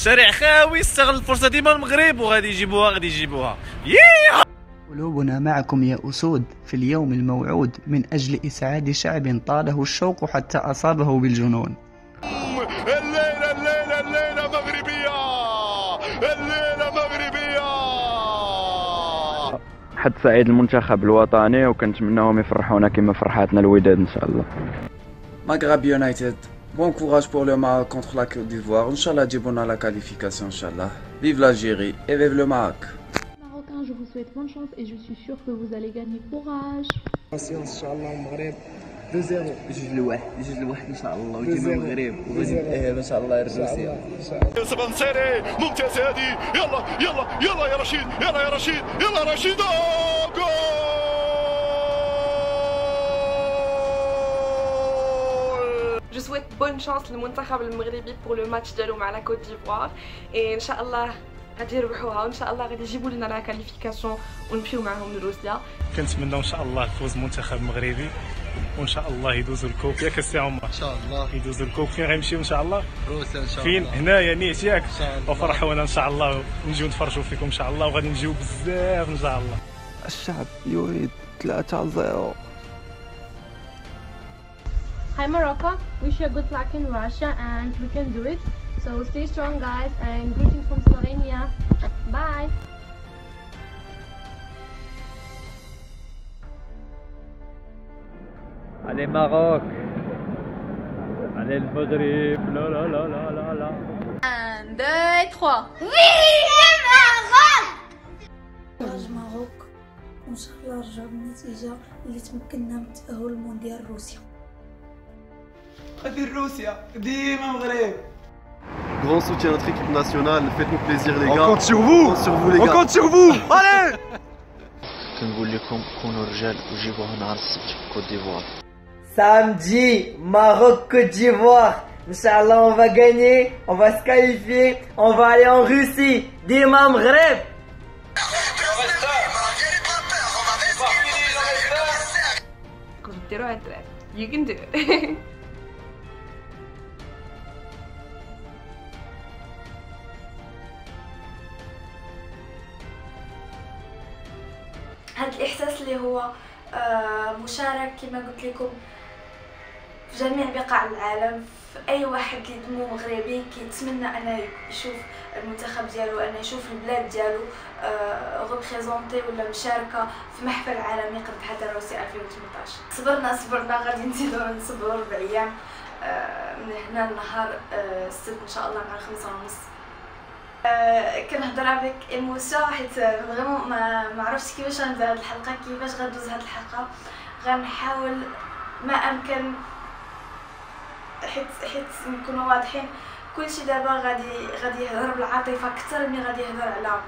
الشارع خاوي، استغل الفرصه ديما المغرب وغادي يجيبوها. قلوبنا معكم يا أسود في اليوم الموعود من أجل إسعاد شعب طاله الشوق حتى أصابه بالجنون. الليلة مغربية، الليلة مغربية. حد سعيد المنتخب الوطني وكنتمناهم يفرحونا كما فرحاتنا الوداد إن شاء الله. Maghreb United, bon courage pour le Maroc contre la Côte d'Ivoire. Inch'Allah, Djibouna la qualification, Inch'Allah. Vive l'Algérie et vive le Maroc. Marocains, je vous souhaite bonne chance et je suis sûr que vous allez gagner. Courage. Patience, Inch'Allah, Maghreb 2-0. 2-1 إن شاء الله ويجيب المغرب وغادي إن شاء الله الروسيا. سبنسيري ممتاز هادي، يلا يا رشيد، يلا رشيد Je souhaite bonne chance للمنتخب المغربي pour le match ديالو مع لا كوت ديفوار et ان شاء الله غادي يربحوها وان شاء الله غادي يجيبوا لنا لا كاليفيكاسيون ونمشيو معاهم لروسيا. كنتمناو ان شاء الله فوز المنتخب المغربي وان شاء الله يدوزوا الكوب ياك السي عمر. ان شاء الله يدوزوا الكوب. فين غيمشيو ان شاء الله؟ روسيا ان شاء الله. فين؟ هنايا نيت ياك؟ وفرحونا ان شاء الله ونجيو نتفرجوا فيكم ان شاء الله وغادي نجيو بزاف ان شاء الله. الشعب يريد 3-0. Hi Morocco, wish you good luck in Russia and we can do it. So stay strong guys and greetings from Slovenia. Bye. Allez Maroc, allez le Maghreb, la. 1, 2 et 3. خرج ماروك وان شاء الله نرجعوا بالنتيجه اللي تمكننا من التاهل للمونديال روسيا. غادي روسيا ديما مغرب. Grand soutien à notre équipe nationale, faites-nous plaisir les gars. On compte sur vous, les gars. On compte sur vous. Allez. كنقول لكم كونوا رجال وجيبوها نهار السبت في كوت ديفوار. Samedi, Maroc, Côte d'Ivoire. Inch'Allah, on va gagner, on va se qualifier, on va aller en Russie. Dima Maghreb. You can do it. هذا الإحساس اللي هو مشارك كما قلت لكم في جميع بقاع العالم، في أي واحد اللي دمو مغربي كيتمنى أنه يشوف المنتخب ديالو، أنه يشوف البلاد ديالو ريبريزونتي ولا مشاركة في محفل عالمي قد حضر روسيا 2018. صبرنا غادي نزيدو نصبروا 4 أيام من هنا لنهار السبت إن شاء الله مع 5:30. كنهضر افيك ايموسيون حيت فريمون ما عرفتش كيفاش غندير هاد الحلقه، كيفاش غندوز هاد الحلقه. غنحاول ما امكن حيت نكونوا واضحين. كلشي دابا غادي يهضر بالعاطفه اكثر من غادي يهضر على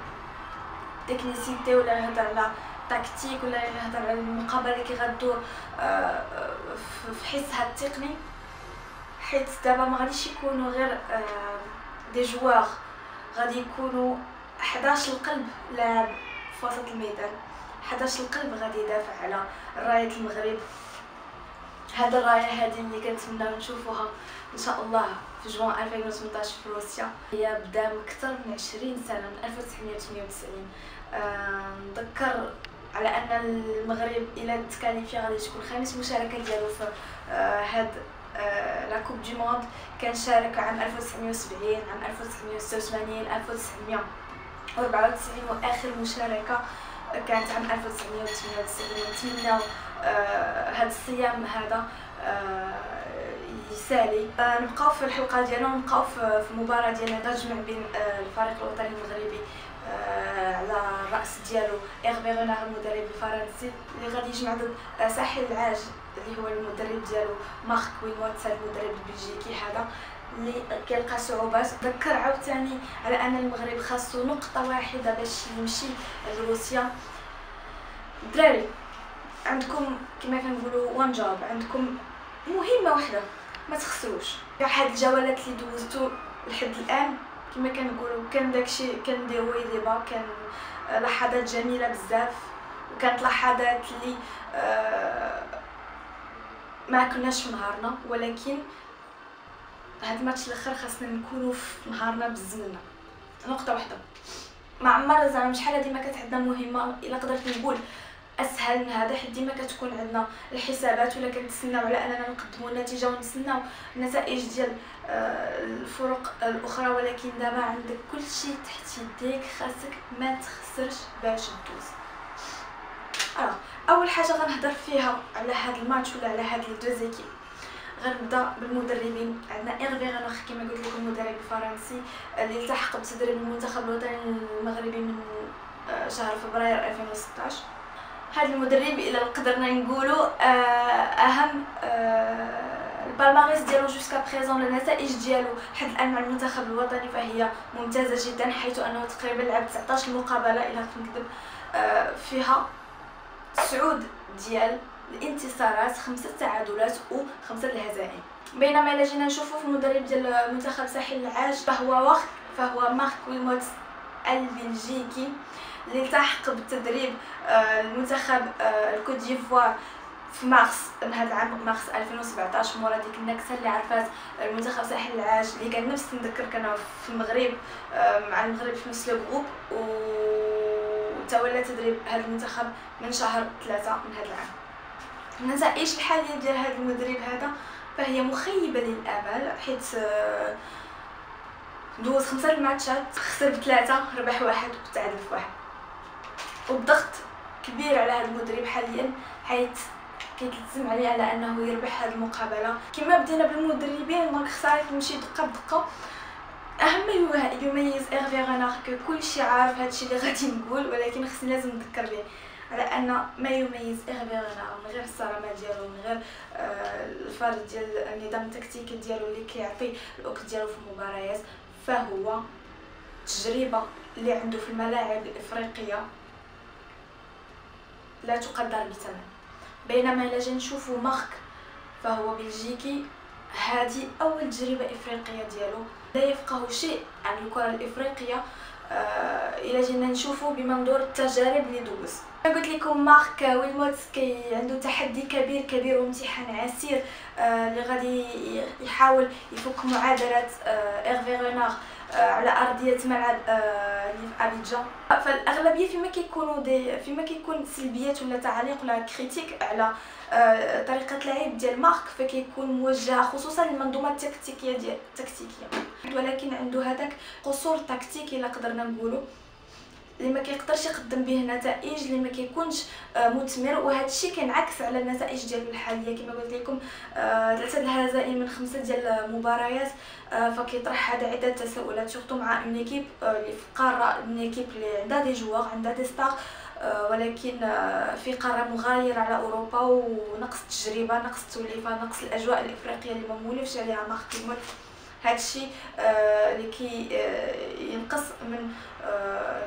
تكنيسيتي ولا يهضر على تكتيك ولا يهضر على المقابله اللي كيغدور في حسها التقني، حيت دابا ما غاديش يكونوا غير دي جوار، غادي يكونوا 11 القلب لاعب في وسط الميدان، 11 القلب غادي يدافع على راية المغرب. هذا الراية هذه اللي كنتمناو نشوفوها ان شاء الله في جوان 2018 في روسيا. هي بدا من اكثر من 20 سنه، من 1998. نذكر على ان المغرب الى تكاليفيا غادي تكون خامس مشاركه ديالو في هاد لا كوب دي موند. كان شارك عام 1970، عام 1986، 1994 واخر مشاركه كانت عام 1998. نتمنى هذا الصيام هذا يسالي. نبقاو في الحلقه ديالنا ونبقاو في المباراه ديالنا تجمع بين الفريق الوطني المغربي على الراس ديالو ايغفي رونار المدرب الفرنسي اللي غادي يجمع ضد ساحل العاج اللي هو المدرب ديالو مارك ويلموتس المدرب البلجيكي هذا اللي كيلقى صعوبات. ذكر عاوتاني على ان المغرب خاصو نقطه واحده باش يمشي لروسيا. الدراري عندكم كما كنقولوا وان جوب، عندكم مهمه واحده ما تخسروش. كاع هاد الجولات اللي دوزتو لحد الان كما كنقولوا كان داكشي كان دي وي دي با، كان لحظات جميله بزاف وكانت لحظات اللي ما كناش في نهارنا، ولكن هاد الماتش الاخر خاصنا نكونوا في نهارنا بزمننا. نقطه واحده، ما عمر زعما شحال هادي ما كانت عندنا مهمه الا قدرت نقول اسهل من هذا، حيت ديما كتكون عندنا الحسابات ولا كنتسناو على اننا نقدموا النتيجه ونتسناو النتائج ديال الفرق الاخرى، ولكن دابا عندك كلشي تحت يديك، خاصك ما تخسرش باش تدوز. اول حاجه غنهضر فيها على هذا الماتش ولا على هاد لي دو زيكيب. غنبدا بالمدربين. عندنا إيرفي غنوخ كما قلت لكم مدرب فرنسي اللي التحق بتدريب المنتخب الوطني المغربي من شهر فبراير 2016. هذا المدرب الى قدرنا نقولوا اهم البالماريس ديالو جوسكا بريزون، النتائج ديالو حتى الان مع المنتخب الوطني فهي ممتازه جدا، حيث انه تقريبا لعب 19 مقابله الى نكذب فيها 9 ديال الانتصارات، 5 تعادلات و5 الهزائم. بينما الا جينا نشوفوا في المدرب ديال منتخب ساحل العاج فهو مارك ويلموتس البلجيكي اللي التحق بالتدريب المنتخب الكوت ديفوار في مارس من هذا العام، مارس 2017، مورا ديك النكسه اللي عرفات المنتخب ساحل العاج اللي كان نفس نذكر كنا في المغرب مع المغرب في نفس الجروب، وتولى تدريب هذا المنتخب من شهر 3 من هذا العام. النتائج الحاليه ديال هذا المدرب هذا فهي مخيبه للامال، حيت دوز 5 الماتشات، خسر ب3، ربح 1 وتعادل في 1. والضغط كبير على هذا المدرب حاليا، حيث كيتلزم عليه على انه يربح هذه المقابله. كما بدينا بالمدربين دونك خصنا نمشي دقه بدقه. اهم ما يميز إيرفي غنوخ كلشي عارف هادشي اللي غادي نقول، ولكن خصني لازم نذكر به على ان ما يميز إيرفي غنوخ من غير الصرامه ديالو، من غير الفرد ديال النظام التكتيكي ديالو اللي كيعطي الوقت ديالو في المباريات، فهو التجربه اللي عنده في الملاعب الافريقيه لا تقدر بثمن. بينما الا جينا نشوفوا مارك فهو بلجيكي، هذه اول تجربه افريقيه ديالو، لا يفقه شيء عن الكره الافريقيه الا جينا نشوفوا بمنظور التجارب اللي دوز. قلت لكم مارك ويلموتس عنده تحدي كبير وامتحان عسير اللي غادي يحاول يفك معادله إيرفي غنوخ على ارضيه ملعب اللي في ابيجان. فالاغلبيه فيما كيكون سلبيات ولا تعليق ولا كريتيك على طريقه اللعب ديال مارك، فكيكون موجهه خصوصا للمنظومه التكتيكيه ولكن عنده هذاك قصور تكتيكي الا قدرنا نقولوا، اللي ما كيقدرش يقدم به نتائج، اللي ما كيكونش مثمر، وهذا الشيء كينعكس على النتائج ديالو الحاليه. كما قلت لكم 3 الهزائم من 5 ديال المباريات، فكيطرح هذا عده تساؤلات، سورتو مع اون ايكيب اللي في قاره، اون ايكيب اللي عندها دي جوار، عندها دي ستار، ولكن في قاره مغايره على اوروبا، ونقص التجربه، نقص التوليفه، نقص الاجواء الافريقيه اللي ما مولفش عليها مارك ويلموتس. هذا الشيء اللي ينقص من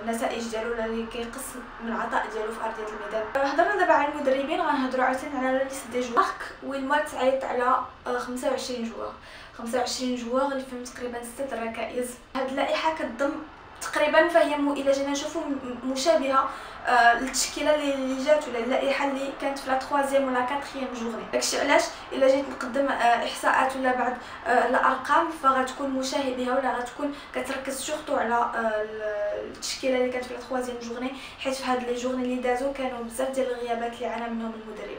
النتائج ديالو، اللي كيقص من العطاء ديالو في ارضيه الميدان. هضرنا دابا على المدربين، غنهضروا عاوتاني على ليست دي جوار. مارك ويلموتس عيط على 25 جوار، 25 جوار اللي فيهم تقريبا 6 الركائز. هاد اللائحه كتضم تقريبا، فهي الا جينا نشوفوا مشابهه للتشكيله اللي جات ولا اللائحه اللي كانت في لا 3 ولا 4 جورني. داكشي علاش الا جيت نقدم احصاءات ولا بعض الارقام فغتكون مشابهه ولا غتكون كتركز سورتو على التشكيله اللي كانت في لا 3 جورني، حيت في هاد لي جورني اللي دازو كانوا بزاف ديال الغيابات اللي عانى منهم المدرب.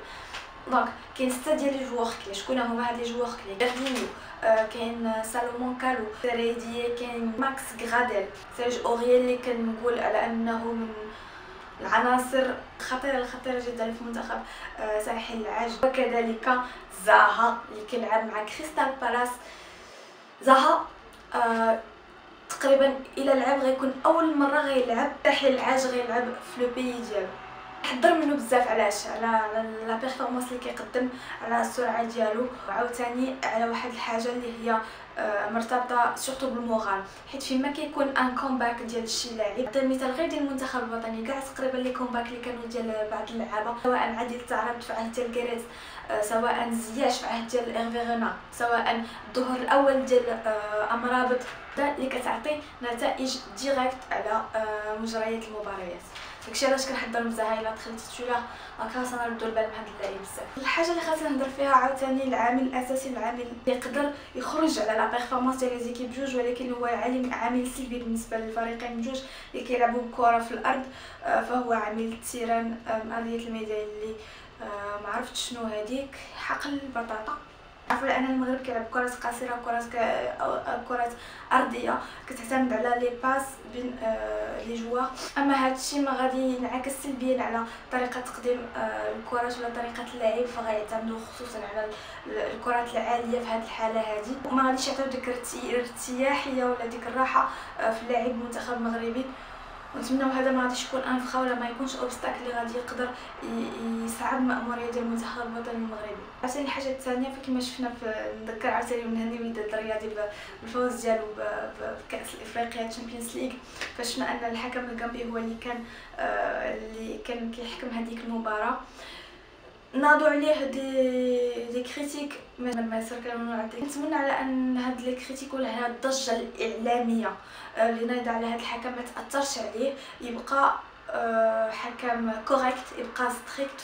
دونك كاين 6 ديال لي جوار كلي. شكون هما هاد لي جوار كلي؟ غيرفينيو، كاين سالومون كالو، ريدي، كاين ماكس غراديل، سيرج اورييل اللي كنقول على انه من العناصر الخطيره جدا في منتخب ساحل العاج، وكذلك زاها اللي كيلعب مع كريستال بالاس. زاها تقريبا الى لعب غيكون اول مره غيلعب ساحل العاج، غيلعب في لو بيي ديالو. حضر منه بزاف، علاش؟ على لا بيرفورمانس اللي كيقدم، على السرعه ديالو، وعاوتاني على واحد الحاجه اللي هي مرتبطه سورتو بالمورال، حيت فيما كيكون ان كومباك ديال شي لاعب. نعطي مثال غير ديال المنتخب الوطني، كاع تقريبا لي كومباك اللي كانوا ديال بعض اللعابه، سواء عادل تعرض في عهد ديال كيريز، سواء زياش في عهد ديال إيرفي غنوخ، سواء الظهور الاول ديال امرابط، اللي كتعطي نتائج ديريكت على مجريات المباريات. داكشي علاش كنحضر مزاها الا دخلت تيتولار خاص انا نردو البال بهاد اللعيب بزاف. الحاجه اللي خاصنا نهضر فيها عاوتاني العامل الاساسي، العامل اللي يقدر يخرج على لا بيرفورمانس ديال لي زيكيب بجوج، ولكن هو عامل سلبي بالنسبه للفريقين بجوج اللي كيلعبوا بكره في الارض، فهو عامل التيران ارضيه الميدان اللي ما عرفتش شنو هذيك، حقل البطاطا. عرفوا لان المغرب كيلعب كرات قصيره، كرات ارضيه كتعتمد على لي باس بين لي جوار. اما هذا الشيء ما غادي ينعكس سلبيا على طريقه تقديم الكرات ولا طريقه اللعب، فغيعتمدوا خصوصا على الكرات العاليه في هذه الحاله هذه، وما غاديش يعطيو ديك الارتياحيه ولا ديك الراحه في اللاعب المنتخب المغربي. ونتمنوا هذا ما غاديش يكون انفخه ولا ما يكونش اوبستاكل اللي غادي يقدر يصعب المأموريه ديال المنتخب الوطني المغربي. عاوتاني الحاجه الثانيه فكما شفنا نذكر عاوتاني ونهني وداد الرياضي بالفوز ديالو بكاس الافريقيا تشامبيونز ليغ، فشفنا ان الحكم الغامبي هو اللي كان كيحكم هذيك المباراه. ناضوا عليه دي كريتيك من المصر كانوا عندي. نتمنى على ان هاد لي كريتيك ولا هاد الضجه الاعلاميه اللي نايضه على هاد الحكم ما تاثرش عليه، يبقى حكم كوريكت، يبقى ستريكت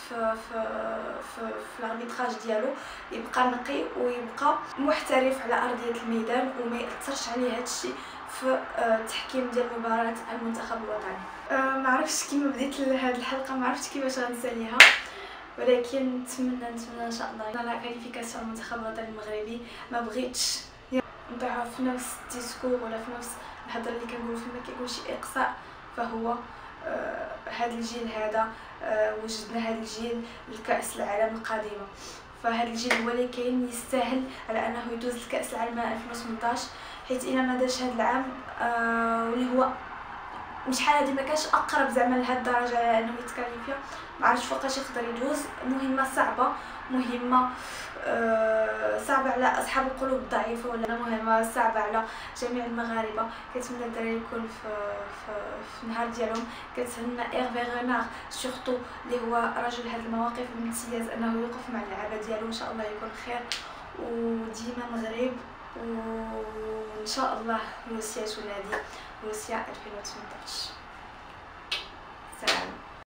في الاربيتراج ديالو، يبقى نقي ويبقى محترف على ارضيه الميدان وما ياثرش عليه هذا الشيء في التحكيم ديال مباراه المنتخب الوطني. ما عرفتش كيما بديت هذه الحلقه، ما عرفتش كيفاش غنساليها، ولكن نتمنى ان شاء الله لا كاليفيكاسيون المنتخب الوطني المغربي. ما بغيتش نطيحوا في نفس الديسكور ولا في نفس الهضره اللي كنقولوا فيه، ما كيكونش اقصاء، فهو هذا الجيل هذا وجدنا هذا الجيل لكأس العالم القادمه، فهذا الجيل هو اللي كاين يستاهل على انه يدوز لكأس العالم 2018، حيت الا ما داش هذا العام واللي هو شحال هادي ما كانش اقرب زعما لهاد الدرجه على انه يتكاليفيا، ما عرفتش فوقاش يقدر يدوز. مهمه صعبه، مهمه صعبه على اصحاب القلوب الضعيفه، ولا مهمه صعبه على جميع المغاربه. كنتمنى الدراري يكون في النهار ديالهم. كنتمنى ايرفي غونار سورتو اللي هو رجل هاد المواقف بامتياز انه يوقف مع اللعابه ديالو، ان شاء الله يكون خير وديما مغرب، وان شاء الله روسيا تنادي روسيا 2018. سلام.